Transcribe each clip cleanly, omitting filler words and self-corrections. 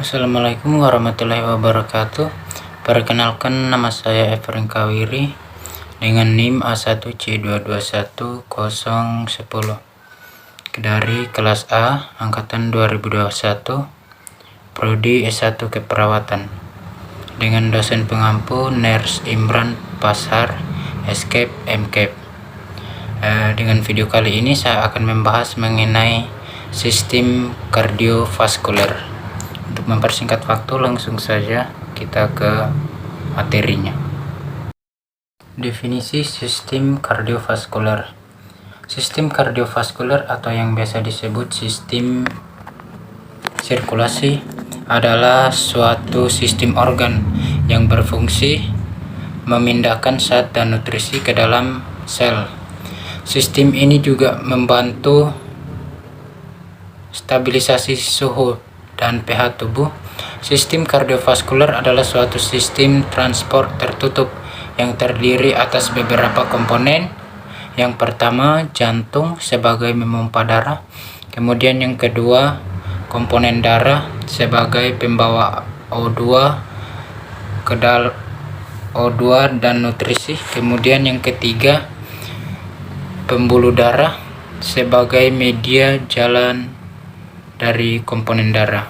Assalamualaikum warahmatullahi wabarakatuh. Perkenalkan, nama saya Efren Kawiri dengan NIM A1C221010 dari kelas A angkatan 2021, prodi S1 Keperawatan, dengan dosen pengampu Ners Imran Pasar Escape MCAP. Dengan video kali ini saya akan membahas mengenai sistem kardiovaskuler. Untuk mempersingkat waktu, langsung saja kita ke materinya. Definisi sistem kardiovaskuler. Sistem kardiovaskuler atau yang biasa disebut sistem sirkulasi adalah suatu sistem organ yang berfungsi memindahkan zat dan nutrisi ke dalam sel. Sistem ini juga membantu stabilisasi suhu dan pH tubuh. Sistem kardiovaskuler adalah suatu sistem transport tertutup yang terdiri atas beberapa komponen. Yang pertama, jantung sebagai memompa darah. Kemudian yang kedua, komponen darah sebagai pembawa O2 dan nutrisi. Kemudian yang ketiga, pembuluh darah sebagai media jalan dari komponen darah.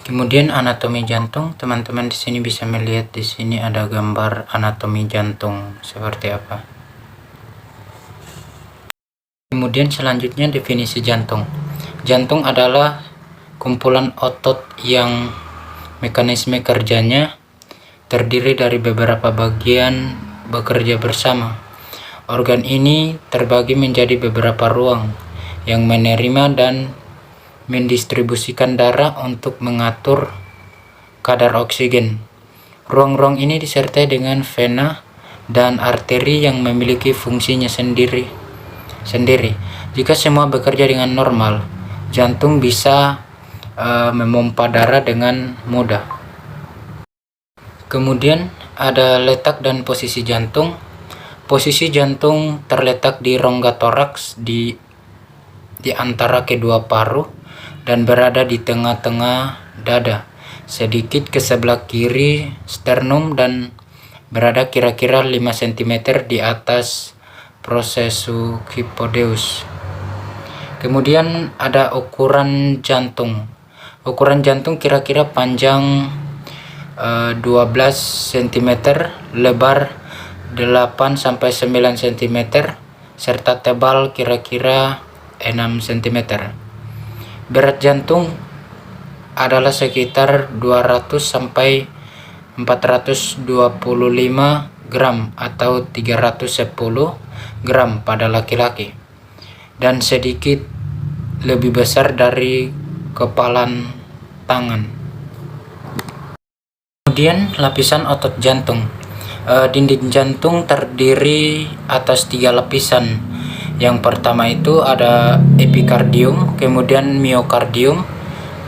Kemudian anatomi jantung. Teman-teman di sini bisa melihat, di sini ada gambar anatomi jantung seperti apa. Kemudian selanjutnya definisi jantung. Jantung adalah kumpulan otot yang mekanisme kerjanya terdiri dari beberapa bagian bekerja bersama. Organ ini terbagi menjadi beberapa ruang yang menerima dan mendistribusikan darah untuk mengatur kadar oksigen. Ruang-ruang ini disertai dengan vena dan arteri yang memiliki fungsinya sendiri. Jika semua bekerja dengan normal, jantung bisa memompa darah dengan mudah. Kemudian ada letak dan posisi jantung. Posisi jantung terletak di rongga toraks di antara kedua paru dan berada di tengah-tengah dada, sedikit ke sebelah kiri sternum, dan berada kira-kira 5 cm di atas processus hypodeus. Kemudian ada ukuran jantung. Ukuran jantung kira-kira panjang 12 cm, lebar 8-9 cm, serta tebal kira-kira 6 cm. Berat jantung adalah sekitar 200-425 gram atau 310 gram pada laki-laki, dan sedikit lebih besar dari kepalan tangan. Kemudian lapisan otot jantung. Dinding jantung terdiri atas 3 lapisan. Yang pertama itu ada epikardium, kemudian miokardium,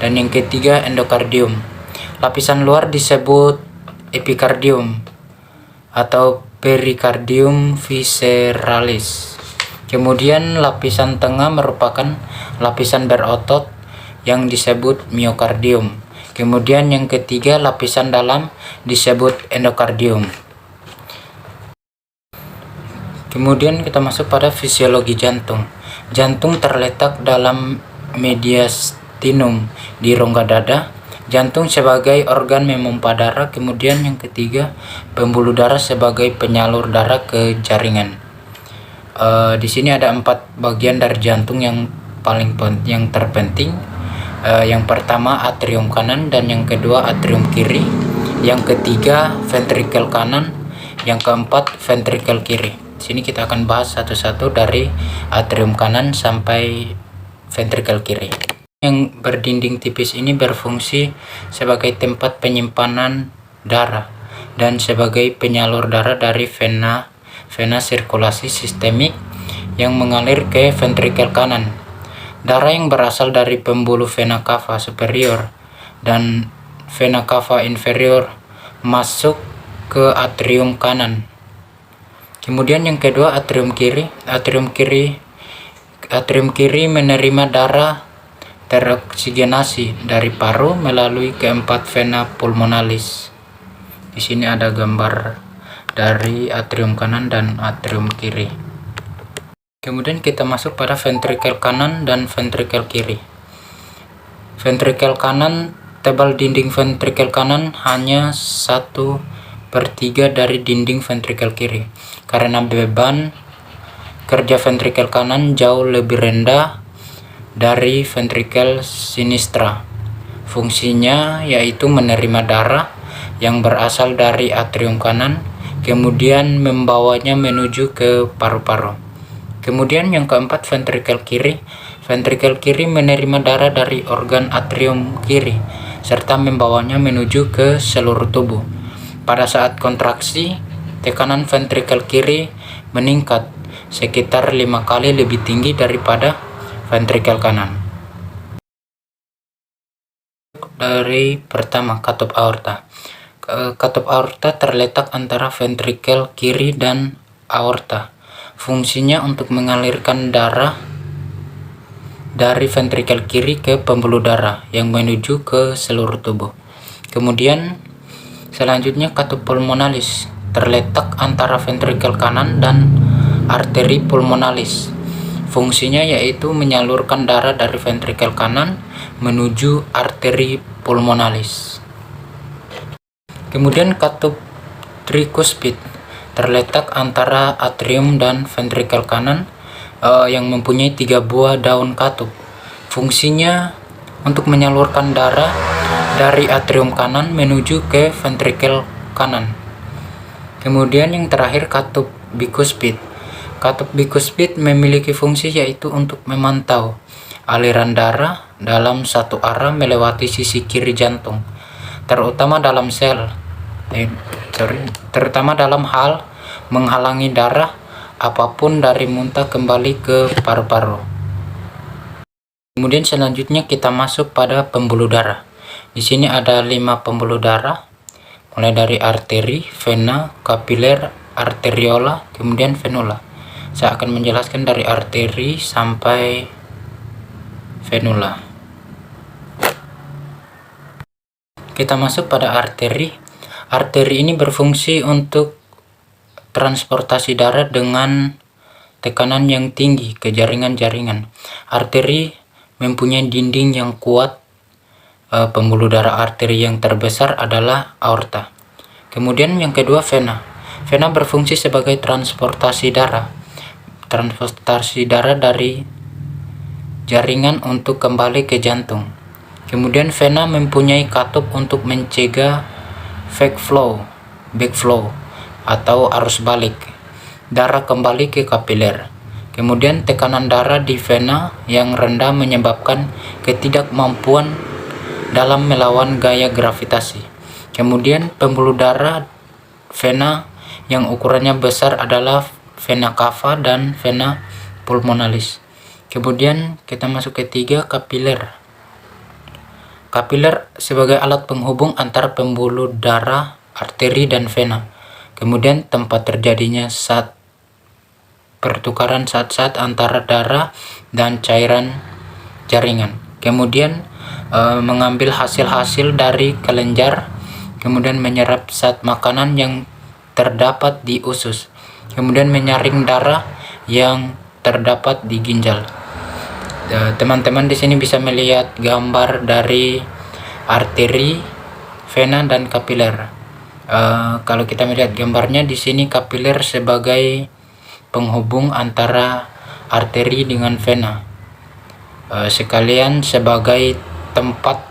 dan yang ketiga endokardium. Lapisan luar disebut epikardium atau perikardium visceralis. Kemudian lapisan tengah merupakan lapisan berotot yang disebut miokardium. Kemudian yang ketiga, lapisan dalam disebut endokardium. Kemudian kita masuk pada fisiologi jantung. Jantung terletak dalam mediastinum di rongga dada. Jantung sebagai organ memompa darah. Kemudian yang ketiga, pembuluh darah sebagai penyalur darah ke jaringan. Di sini ada 4 bagian dari jantung yang terpenting. Yang pertama atrium kanan, dan yang kedua atrium kiri, yang ketiga ventrikel kanan, yang keempat ventrikel kiri. Di sini kita akan bahas satu-satu dari atrium kanan sampai ventrikel kiri. Yang berdinding tipis ini berfungsi sebagai tempat penyimpanan darah dan sebagai penyalur darah dari vena sirkulasi sistemik yang mengalir ke ventrikel kanan. Darah yang berasal dari pembuluh vena cava superior dan vena cava inferior masuk ke atrium kanan. Kemudian yang kedua, atrium kiri. Atrium kiri menerima darah teroksigenasi dari paru melalui keempat vena pulmonalis. Di sini ada gambar dari atrium kanan dan atrium kiri. Kemudian kita masuk pada ventrikel kanan dan ventrikel kiri. Ventrikel kanan, tebal dinding ventrikel kanan hanya 1/3 dari dinding ventrikel kiri. Karena beban kerja ventrikel kanan jauh lebih rendah dari ventrikel sinistra. Fungsinya yaitu menerima darah yang berasal dari atrium kanan, kemudian membawanya menuju ke paru-paru. Kemudian yang keempat, ventrikel kiri. Ventrikel kiri menerima darah dari organ atrium kiri serta membawanya menuju ke seluruh tubuh. Pada saat kontraksi, tekanan ventrikel kiri meningkat sekitar 5 kali lebih tinggi daripada ventrikel kanan. Dari pertama, katup aorta. Katup aorta terletak antara ventrikel kiri dan aorta. Fungsinya untuk mengalirkan darah dari ventrikel kiri ke pembuluh darah yang menuju ke seluruh tubuh. Kemudian selanjutnya katup pulmonalis terletak antara ventrikel kanan dan arteri pulmonalis. Fungsinya yaitu menyalurkan darah dari ventrikel kanan menuju arteri pulmonalis. Kemudian katup trikuspid terletak antara atrium dan ventrikel kanan yang mempunyai 3 buah daun katup. Fungsinya untuk menyalurkan darah dari atrium kanan menuju ke ventrikel kanan. Kemudian yang terakhir, katup bikuspid. Katup bikuspid memiliki fungsi yaitu untuk memantau aliran darah dalam satu arah melewati sisi kiri jantung, terutama dalam hal menghalangi darah apapun dari muntah kembali ke paru-paru. Kemudian selanjutnya kita masuk pada pembuluh darah. Di sini ada 5 pembuluh darah, mulai dari arteri, vena, kapiler, arteriola, kemudian venula. Saya akan menjelaskan dari arteri sampai venula. Kita masuk pada arteri. Arteri ini berfungsi untuk transportasi darah dengan tekanan yang tinggi ke jaringan-jaringan. Arteri mempunyai dinding yang kuat. Pembuluh darah arteri yang terbesar adalah aorta. Kemudian yang kedua, vena. Vena berfungsi sebagai transportasi darah dari jaringan untuk kembali ke jantung. Kemudian vena mempunyai katup untuk mencegah backflow atau arus balik darah kembali ke kapiler. Kemudian tekanan darah di vena yang rendah menyebabkan ketidakmampuan dalam melawan gaya gravitasi. Kemudian pembuluh darah vena yang ukurannya besar adalah vena cava dan vena pulmonalis. Kemudian kita masuk ketiga, kapiler. Kapiler sebagai alat penghubung antara pembuluh darah, arteri, dan vena. Kemudian tempat terjadinya pertukaran zat-zat antara darah dan cairan jaringan. Kemudian mengambil hasil-hasil dari kelenjar, kemudian menyerap zat makanan yang terdapat di usus, kemudian menyaring darah yang terdapat di ginjal. Teman-teman di sini bisa melihat gambar dari arteri, vena, dan kapiler. Kalau kita melihat gambarnya di sini, kapiler sebagai penghubung antara arteri dengan vena, sekalian sebagai tempat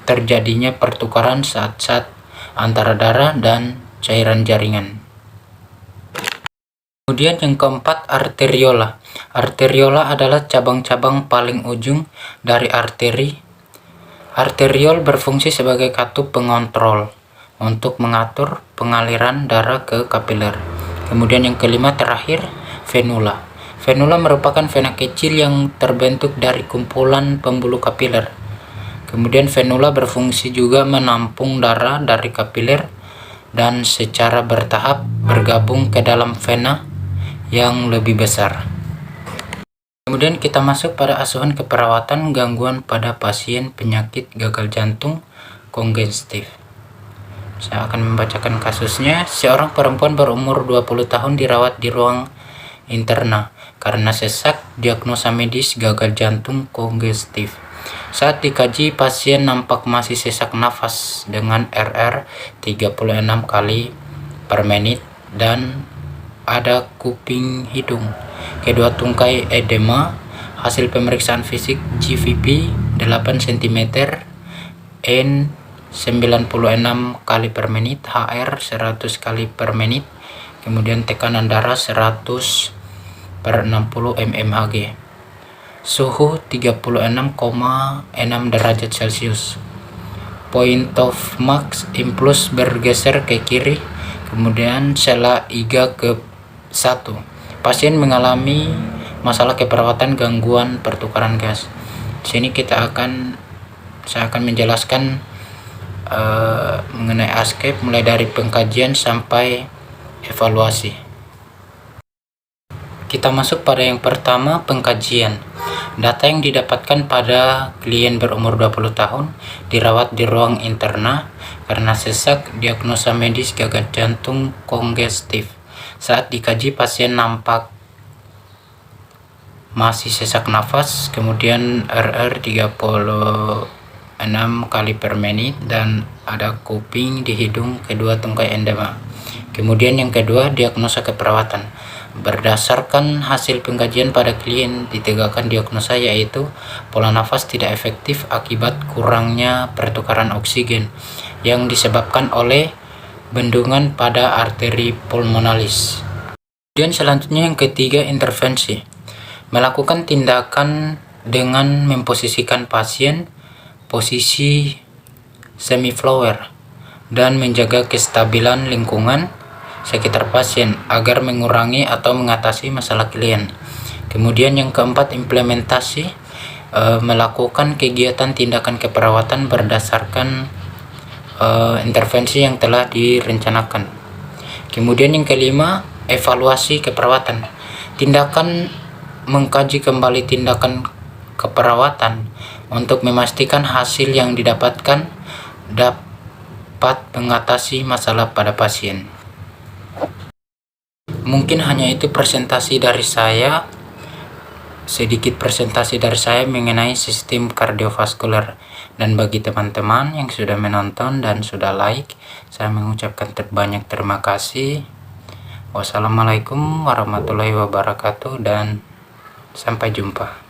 terjadinya pertukaran zat-zat antara darah dan cairan jaringan. Kemudian yang keempat, arteriola. Arteriola adalah cabang-cabang paling ujung dari arteri. Arteriol berfungsi sebagai katup pengontrol untuk mengatur pengaliran darah ke kapiler. Kemudian yang kelima terakhir, venula. Venula merupakan vena kecil yang terbentuk dari kumpulan pembuluh kapiler. Kemudian venula berfungsi juga menampung darah dari kapiler dan secara bertahap bergabung ke dalam vena yang lebih besar. Kemudian kita masuk pada asuhan keperawatan gangguan pada pasien penyakit gagal jantung kongestif. Saya akan membacakan kasusnya. Seorang perempuan berumur 20 tahun dirawat di ruang interna karena sesak, diagnosa medis gagal jantung kongestif. Saat dikaji, pasien nampak masih sesak nafas dengan RR 36 kali per menit dan ada kuping hidung. Kedua tungkai edema. Hasil pemeriksaan fisik GVP 8 cm, N 96 kali per menit, HR 100 kali per menit. Kemudian tekanan darah 100/60 mmHg. Suhu 36,6 derajat Celcius. Point of max impuls bergeser ke kiri. Kemudian sela IGA ke 1. Pasien mengalami masalah keperawatan gangguan pertukaran gas. Di sini saya akan menjelaskan mengenai ASCEP mulai dari pengkajian sampai evaluasi. Kita masuk pada yang pertama, pengkajian. Data yang didapatkan pada klien berumur 20 tahun dirawat di ruang interna karena sesak, diagnosa medis gagal jantung kongestif. Saat dikaji, pasien nampak masih sesak nafas, kemudian RR 36 kali per menit dan ada kuping di hidung, kedua tungkai endema. Kemudian yang kedua, diagnosa keperawatan. Berdasarkan hasil pengkajian pada klien, ditegakkan diagnosa yaitu pola nafas tidak efektif akibat kurangnya pertukaran oksigen yang disebabkan oleh bendungan pada arteri pulmonalis. Kemudian selanjutnya yang ketiga, intervensi. Melakukan tindakan dengan memposisikan pasien posisi semi-flower dan menjaga kestabilan lingkungan sekitar pasien agar mengurangi atau mengatasi masalah klien. Kemudian yang keempat, implementasi. Melakukan kegiatan tindakan keperawatan berdasarkan intervensi yang telah direncanakan. Kemudian yang kelima, evaluasi keperawatan. Tindakan mengkaji kembali tindakan keperawatan untuk memastikan hasil yang didapatkan dapat mengatasi masalah pada pasien. Mungkin hanya itu sedikit presentasi dari saya mengenai sistem kardiovaskuler. Dan bagi teman-teman yang sudah menonton dan sudah like, saya mengucapkan banyak terima kasih. Wassalamualaikum warahmatullahi wabarakatuh dan sampai jumpa.